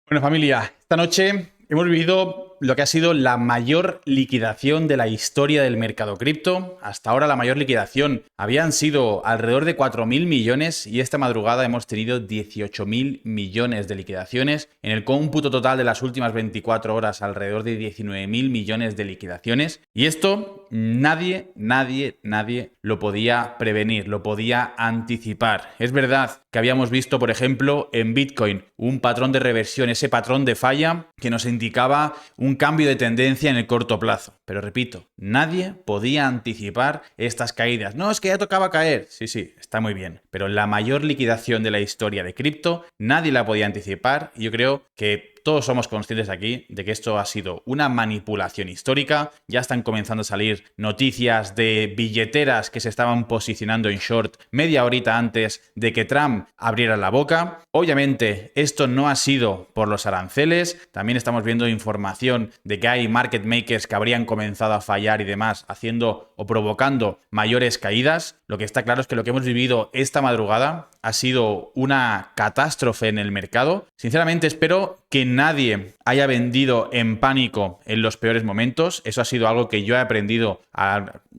Bueno, familia, esta noche hemos vivido lo que ha sido la mayor liquidación de la historia del mercado cripto. Hasta ahora la mayor liquidación habían sido alrededor de 4.000 millones y esta madrugada hemos tenido 18.000 millones de liquidaciones. En el cómputo total de las últimas 24 horas alrededor de 19.000 millones de liquidaciones. Y esto nadie lo podía prevenir, lo podía anticipar. Es verdad que habíamos visto, por ejemplo, en Bitcoin un patrón de reversión, ese patrón de falla que nos indicaba un cambio de tendencia en el corto plazo. Pero repito, nadie podía anticipar estas caídas. No, es que ya tocaba caer. Sí, está muy bien. Pero la mayor liquidación de la historia de cripto, nadie la podía anticipar. Y yo creo que todos somos conscientes aquí de que esto ha sido una manipulación histórica. Ya están comenzando a salir noticias de billeteras que se estaban posicionando en short media horita antes de que Trump abriera la boca. Obviamente, esto no ha sido por los aranceles. También estamos viendo información de que hay market makers que habrían comenzado a fallar y demás, haciendo o provocando mayores caídas. Lo que está claro es que lo que hemos vivido esta madrugada ha sido una catástrofe en el mercado. Sinceramente, espero que nadie haya vendido en pánico en los peores momentos. Eso ha sido algo que yo he aprendido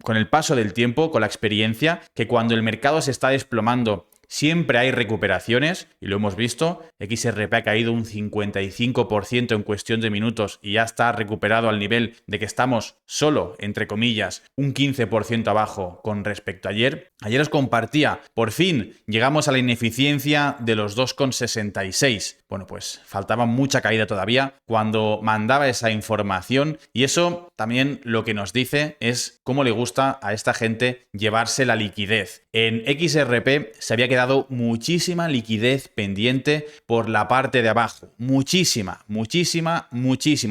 con el paso del tiempo, con la experiencia, que cuando el mercado se está desplomando, siempre hay recuperaciones, y lo hemos visto. XRP ha caído un 55% en cuestión de minutos y ya está recuperado al nivel de que estamos solo, entre comillas, un 15% abajo con respecto a ayer. Ayer os compartía, por fin llegamos a la ineficiencia de los 2,66. Bueno, pues faltaba mucha caída todavía cuando mandaba esa información, y eso también lo que nos dice es cómo le gusta a esta gente llevarse la liquidez. En XRP se había quedado muchísima liquidez pendiente por la parte de abajo. Muchísima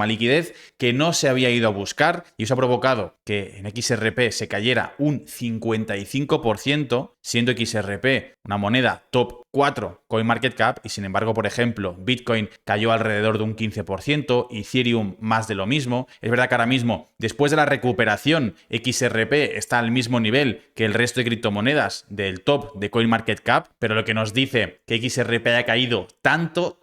liquidez que no se había ido a buscar, y eso ha provocado que en XRP se cayera un 55%, siendo XRP una moneda top 4 CoinMarketCap, y sin embargo, por ejemplo, Bitcoin cayó alrededor de un 15%, Ethereum más de lo mismo. Es verdad que ahora mismo, después de la recuperación, XRP está al mismo nivel que el resto de criptomonedas del top de CoinMarketCap, pero lo que nos dice que XRP haya caído tanto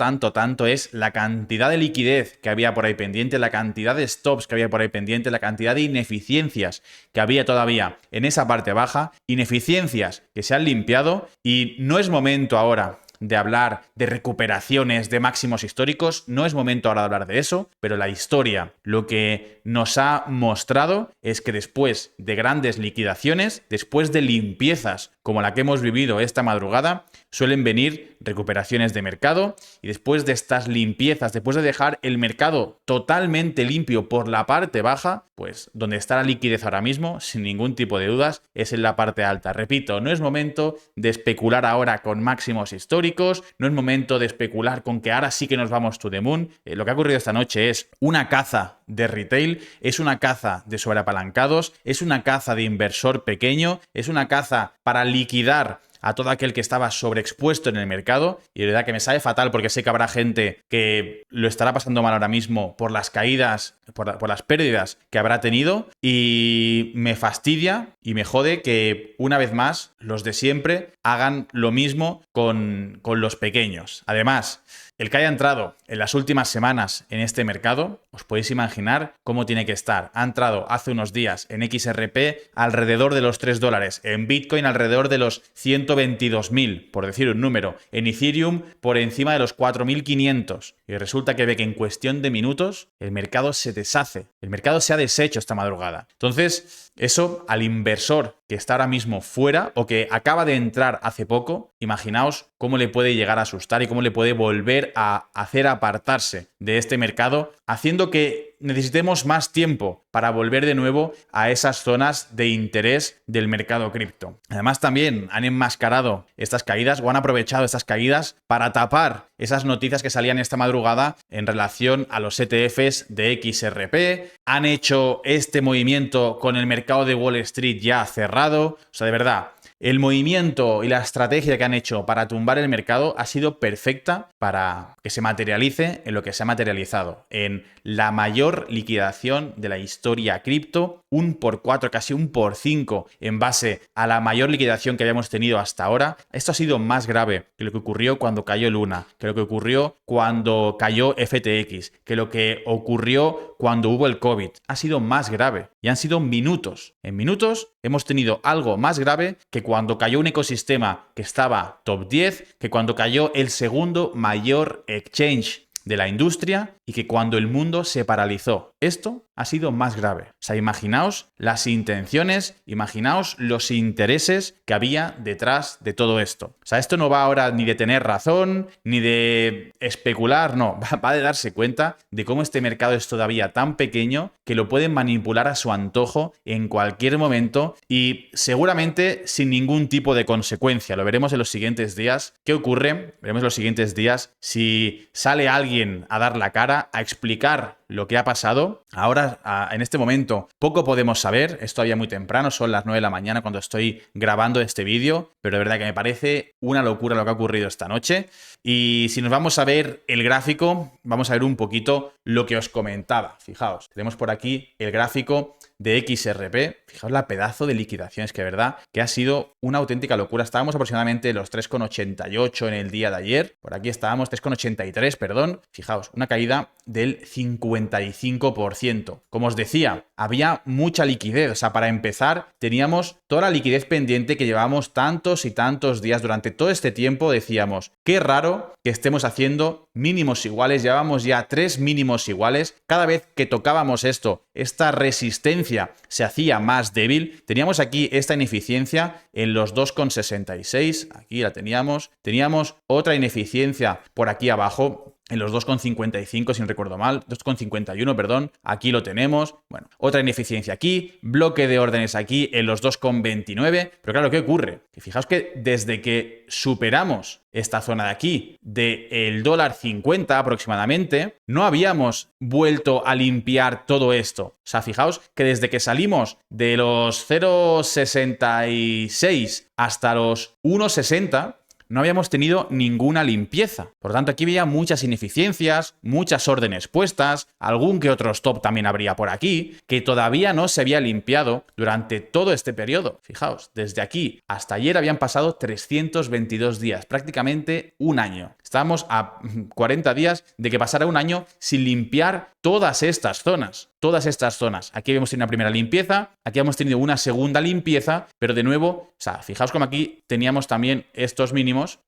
es la cantidad de liquidez que había por ahí pendiente, la cantidad de stops que había por ahí pendiente, la cantidad de ineficiencias que había todavía en esa parte baja, ineficiencias que se han limpiado, y no es momento ahora de hablar de recuperaciones de máximos históricos, no es momento ahora de hablar de eso, pero la historia lo que nos ha mostrado es que después de grandes liquidaciones, después de limpiezas como la que hemos vivido esta madrugada, suelen venir recuperaciones de mercado, y después de estas limpiezas, después de dejar el mercado totalmente limpio por la parte baja, pues donde está la liquidez ahora mismo, sin ningún tipo de dudas, es en la parte alta. Repito, no es momento de especular ahora con máximos históricos, no es momento de especular con que ahora sí que nos vamos to the moon. Lo que ha ocurrido esta noche es una caza de retail, es una caza de sobreapalancados, es una caza de inversor pequeño, es una caza para liquidar a todo aquel que estaba sobreexpuesto en el mercado, y de verdad que me sabe fatal porque sé que habrá gente que lo estará pasando mal ahora mismo por las caídas, por las pérdidas que habrá tenido, y me fastidia y me jode que una vez más los de siempre hagan lo mismo con los pequeños. Además, el que haya entrado en las últimas semanas en este mercado, os podéis imaginar cómo tiene que estar. Ha entrado hace unos días en XRP alrededor de los $3, en Bitcoin alrededor de los 122.000, por decir un número, en Ethereum por encima de los 4.500. Y resulta que ve que en cuestión de minutos el mercado se deshace. El mercado se ha deshecho esta madrugada. Entonces, eso al inversor que está ahora mismo fuera o que acaba de entrar hace poco, imaginaos cómo le puede llegar a asustar y cómo le puede volver a hacer apartarse de este mercado, haciendo que necesitemos más tiempo para volver de nuevo a esas zonas de interés del mercado cripto. Además, también han enmascarado estas caídas o han aprovechado estas caídas para tapar esas noticias que salían esta madrugada en relación a los ETFs de XRP. Han hecho este movimiento con el mercado de Wall Street ya cerrado. O sea, de verdad, el movimiento y la estrategia que han hecho para tumbar el mercado ha sido perfecta para que se materialice en lo que se ha materializado, en la mayor liquidación de la historia cripto, 1/4, casi 1/5 en base a la mayor liquidación que habíamos tenido hasta ahora. Esto ha sido más grave que lo que ocurrió cuando cayó Luna, que lo lo que ocurrió cuando cayó FTX, que lo que ocurrió cuando hubo el COVID. Ha sido más grave y han sido minutos. En minutos hemos tenido algo más grave que cuando cayó un ecosistema que estaba top 10, que cuando cayó el segundo mayor exchange de la industria y que cuando el mundo se paralizó. Esto ha sido más grave. O sea, imaginaos las intenciones, imaginaos los intereses que había detrás de todo esto. O sea, esto no va ahora ni de tener razón, ni de especular, no. Va de darse cuenta de cómo este mercado es todavía tan pequeño que lo pueden manipular a su antojo en cualquier momento y seguramente sin ningún tipo de consecuencia. Lo veremos en los siguientes días. ¿Qué ocurre? Veremos en los siguientes días si sale alguien a dar la cara, a explicar lo que ha pasado. Ahora, en este momento, poco podemos saber. Es todavía muy temprano, son las 9 de la mañana cuando estoy grabando este vídeo, pero de verdad que me parece una locura lo que ha ocurrido esta noche. Y si nos vamos a ver el gráfico, vamos a ver un poquito lo que os comentaba. Fijaos, tenemos por aquí el gráfico de XRP. Fijaos la pedazo de liquidaciones que, de verdad, que ha sido una auténtica locura. Estábamos aproximadamente en los 3,88 en el día de ayer. Por aquí estábamos 3,83, perdón. Fijaos, una caída del 55%. Como os decía, había mucha liquidez. O sea, para empezar, teníamos toda la liquidez pendiente que llevábamos tantos y tantos días. Durante todo este tiempo decíamos, qué raro que estemos haciendo mínimos iguales. Llevábamos ya 3 mínimos iguales. Cada vez que tocábamos esto, esta resistencia se hacía más débil. Teníamos aquí esta ineficiencia en los 2,66. Aquí la teníamos. Teníamos otra ineficiencia por aquí abajo, en los 2,55, si no recuerdo mal, 2,51, perdón, aquí lo tenemos. Bueno, otra ineficiencia aquí, bloque de órdenes aquí en los 2,29. Pero claro, ¿qué ocurre? Que fijaos que desde que superamos esta zona de aquí, del $1.50 aproximadamente, no habíamos vuelto a limpiar todo esto. O sea, fijaos que desde que salimos de los 0,66 hasta los 1,60, no habíamos tenido ninguna limpieza. Por lo tanto, aquí había muchas ineficiencias, muchas órdenes puestas, algún que otro stop también habría por aquí, que todavía no se había limpiado durante todo este periodo. Fijaos, desde aquí hasta ayer habían pasado 322 días, prácticamente un año. Estábamos a 40 días de que pasara un año sin limpiar todas estas zonas. Todas estas zonas. Aquí habíamos tenido una primera limpieza, aquí hemos tenido una segunda limpieza, pero de nuevo, o sea, fijaos como aquí teníamos también estos mínimos,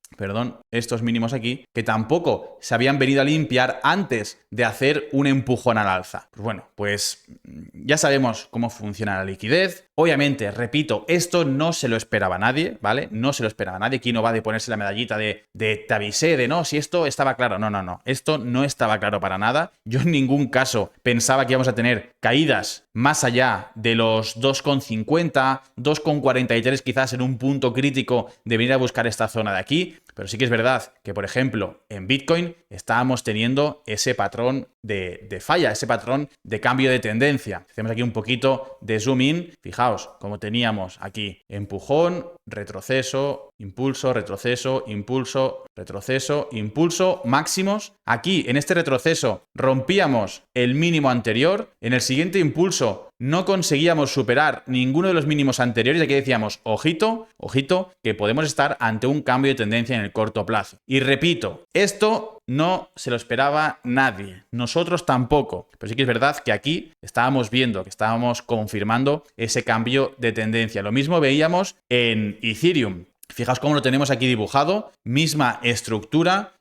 estos mínimos aquí, que tampoco se habían venido a limpiar antes de hacer un empujón al alza. Pues bueno, pues ya sabemos cómo funciona la liquidez. Obviamente, repito, esto no se lo esperaba nadie, ¿vale? No se lo esperaba nadie. Aquí no va de ponerse la medallita de te avisé, de no, si esto estaba claro. No. Esto no estaba claro para nada. Yo en ningún caso pensaba que íbamos a tener caídas más allá de los 2,50, 2,43 quizás en un punto crítico de venir a buscar esta zona de aquí. Pero sí que es verdad que, por ejemplo, en Bitcoin estábamos teniendo ese patrón de falla, ese patrón de cambio de tendencia. Hacemos aquí un poquito de zoom in. Fijaos cómo teníamos aquí empujón, retroceso, impulso, retroceso, impulso, retroceso, impulso, máximos. Aquí, en este retroceso, rompíamos el mínimo anterior. En el siguiente impulso no conseguíamos superar ninguno de los mínimos anteriores. Y aquí decíamos, ojito, ojito, que podemos estar ante un cambio de tendencia en el corto plazo. Y repito, esto no se lo esperaba nadie, nosotros tampoco. Pero sí que es verdad que aquí estábamos viendo, que estábamos confirmando ese cambio de tendencia. Lo mismo veíamos en Ethereum. Fijaos cómo lo tenemos aquí dibujado, misma estructura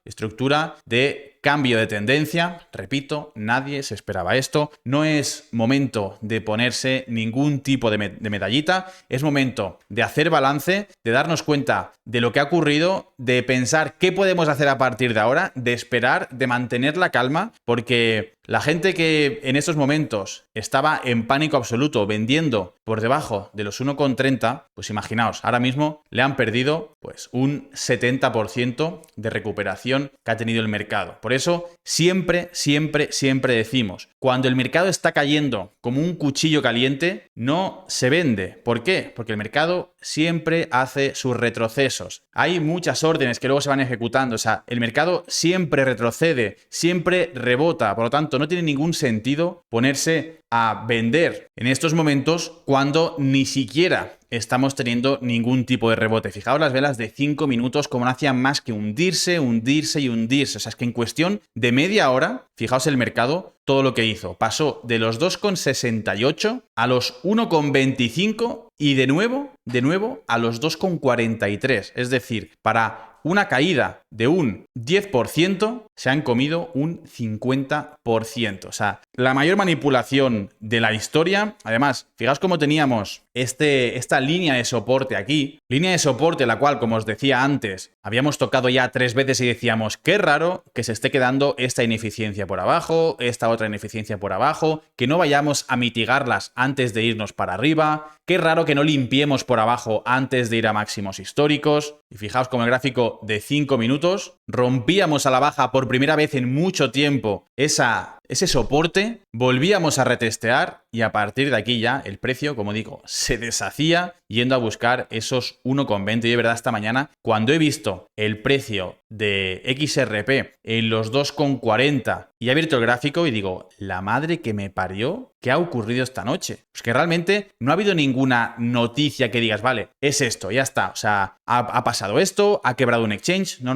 de cambio de tendencia. Repito, nadie se esperaba esto. No es momento de ponerse ningún tipo de medallita. Es momento de hacer balance, de darnos cuenta de lo que ha ocurrido, de pensar qué podemos hacer a partir de ahora, de esperar, de mantener la calma, porque la gente que en estos momentos estaba en pánico absoluto vendiendo por debajo de los 1,30, pues imaginaos, ahora mismo le han perdido pues un 70% de recuperación que ha tenido el mercado. Por eso siempre decimos, cuando el mercado está cayendo como un cuchillo caliente, no se vende. ¿Por qué? Porque el mercado siempre hace sus retrocesos. Hay muchas órdenes que luego se van ejecutando. O sea, el mercado siempre retrocede, siempre rebota. Por lo tanto, tanto, no tiene ningún sentido ponerse a vender en estos momentos cuando ni siquiera estamos teniendo ningún tipo de rebote. Fijaos las velas de 5 minutos como no hacían más que hundirse, hundirse y hundirse. O sea, es que en cuestión de media hora, fijaos el mercado, todo lo que hizo. Pasó de los 2,68 a los 1,25 y de nuevo a los 2,43. Es decir, para una caída de un 10%, se han comido un 50%. O sea, la mayor manipulación de la historia. Además, fijaos cómo teníamos esta línea de soporte aquí. Línea de soporte la cual, como os decía antes, habíamos tocado ya 3 veces y decíamos, qué raro que se esté quedando esta ineficiencia por abajo, esta otra ineficiencia por abajo, que no vayamos a mitigarlas antes de irnos para arriba. Qué raro que no limpiemos por abajo antes de ir a máximos históricos. Y fijaos como el gráfico de 5 minutos rompíamos a la baja por primera vez en mucho tiempo ese soporte, volvíamos a retestear y a partir de aquí ya el precio, como digo, se deshacía yendo a buscar esos 1,20. Y de verdad esta mañana, cuando he visto el precio de XRP en los 2,40 y he abierto el gráfico y digo, la madre que me parió, ¿qué ha ocurrido esta noche? Pues que realmente no ha habido ninguna noticia que digas, vale, es esto, ya está. O sea, ha pasado esto, ha quebrado un exchange. No.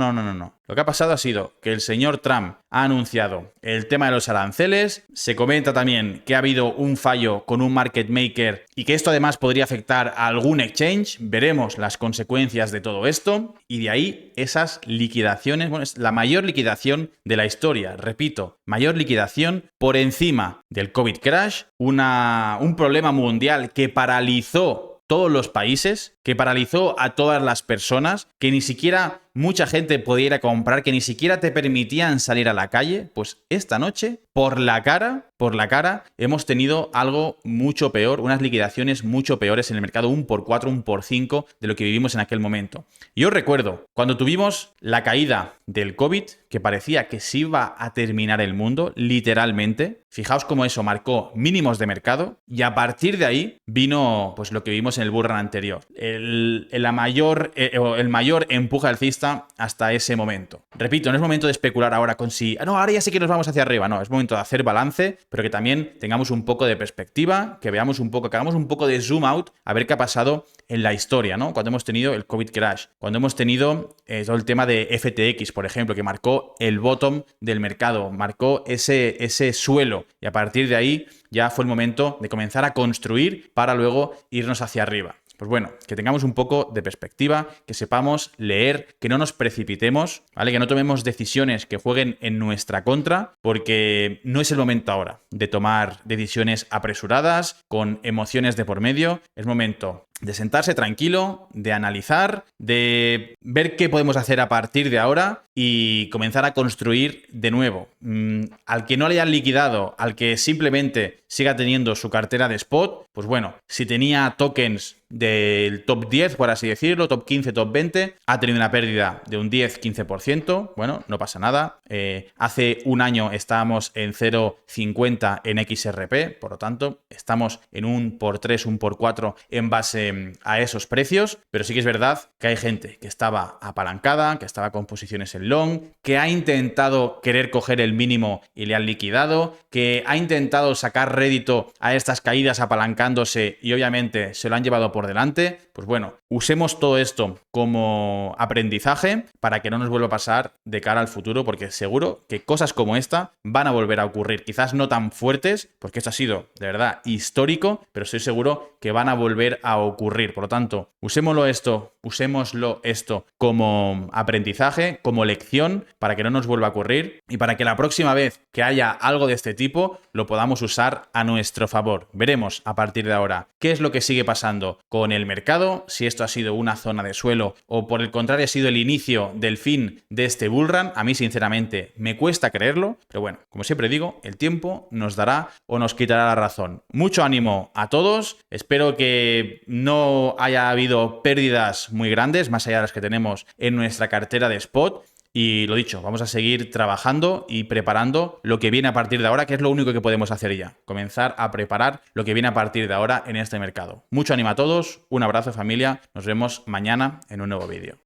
Lo que ha pasado ha sido que el señor Trump ha anunciado el tema de los aranceles. Se comenta también que ha habido un fallo con un market maker y que esto además podría afectar a algún exchange. Veremos las consecuencias de todo esto. Y de ahí esas liquidaciones. Bueno, es la mayor liquidación de la historia. Repito, mayor liquidación por encima del COVID crash. Un problema mundial que paralizó todos los países, que paralizó a todas las personas, que ni siquiera mucha gente podía ir a comprar, que ni siquiera te permitían salir a la calle. Pues esta noche, por la cara, hemos tenido algo mucho peor, unas liquidaciones mucho peores en el mercado, un por 4, un por 5 de lo que vivimos en aquel momento. Y os recuerdo, cuando tuvimos la caída del COVID, que parecía que se iba a terminar el mundo, literalmente, fijaos cómo eso marcó mínimos de mercado y a partir de ahí vino pues lo que vimos en el bull run anterior. El mayor empuje alcista hasta ese momento. Repito, no es momento de especular ahora con si, ahora ya sí que nos vamos hacia arriba. No, es momento de hacer balance, pero que también tengamos un poco de perspectiva, que veamos un poco, que hagamos un poco de zoom out a ver qué ha pasado en la historia, ¿no? Cuando hemos tenido el COVID crash, cuando hemos tenido todo el tema de FTX, por ejemplo, que marcó el bottom del mercado, marcó ese suelo y a partir de ahí ya fue el momento de comenzar a construir para luego irnos hacia arriba. Pues bueno, que tengamos un poco de perspectiva, que sepamos leer, que no nos precipitemos, ¿vale? Que no tomemos decisiones que jueguen en nuestra contra, porque no es el momento ahora de tomar decisiones apresuradas, con emociones de por medio. Es momento de sentarse tranquilo, de analizar, de ver qué podemos hacer a partir de ahora y comenzar a construir de nuevo. Al que no le hayan liquidado, al que simplemente siga teniendo su cartera de spot, pues bueno, si tenía tokens del top 10, por así decirlo, top 15, top 20, ha tenido una pérdida de un 10-15%, bueno, no pasa nada. Hace un año estábamos en 0,50 en XRP, por lo tanto, estamos en un por 3, un por 4 en base a esos precios, pero sí que es verdad que hay gente que estaba apalancada, que estaba con posiciones en long, que ha intentado querer coger el mínimo y le han liquidado, que ha intentado sacar rédito a estas caídas apalancándose y obviamente se lo han llevado por delante. Pues bueno, usemos todo esto como aprendizaje para que no nos vuelva a pasar de cara al futuro, porque seguro que cosas como esta van a volver a ocurrir, quizás no tan fuertes, porque esto ha sido de verdad histórico, pero estoy seguro que van a volver a ocurrir. Por lo tanto, usémoslo esto como aprendizaje, como lección, para que no nos vuelva a ocurrir y para que la próxima vez que haya algo de este tipo lo podamos usar a nuestro favor. Veremos a partir de ahora qué es lo que sigue pasando con el mercado, si esto ha sido una zona de suelo o por el contrario ha sido el inicio del fin de este bullrun. A mí sinceramente me cuesta creerlo, pero bueno, como siempre digo, el tiempo nos dará o nos quitará la razón. Mucho ánimo a todos, espero que no haya habido pérdidas muy grandes, más allá de las que tenemos en nuestra cartera de spot. Y lo dicho, vamos a seguir trabajando y preparando lo que viene a partir de ahora, que es lo único que podemos hacer ya. Comenzar a preparar lo que viene a partir de ahora en este mercado. Mucho ánimo a todos, un abrazo familia, nos vemos mañana en un nuevo vídeo.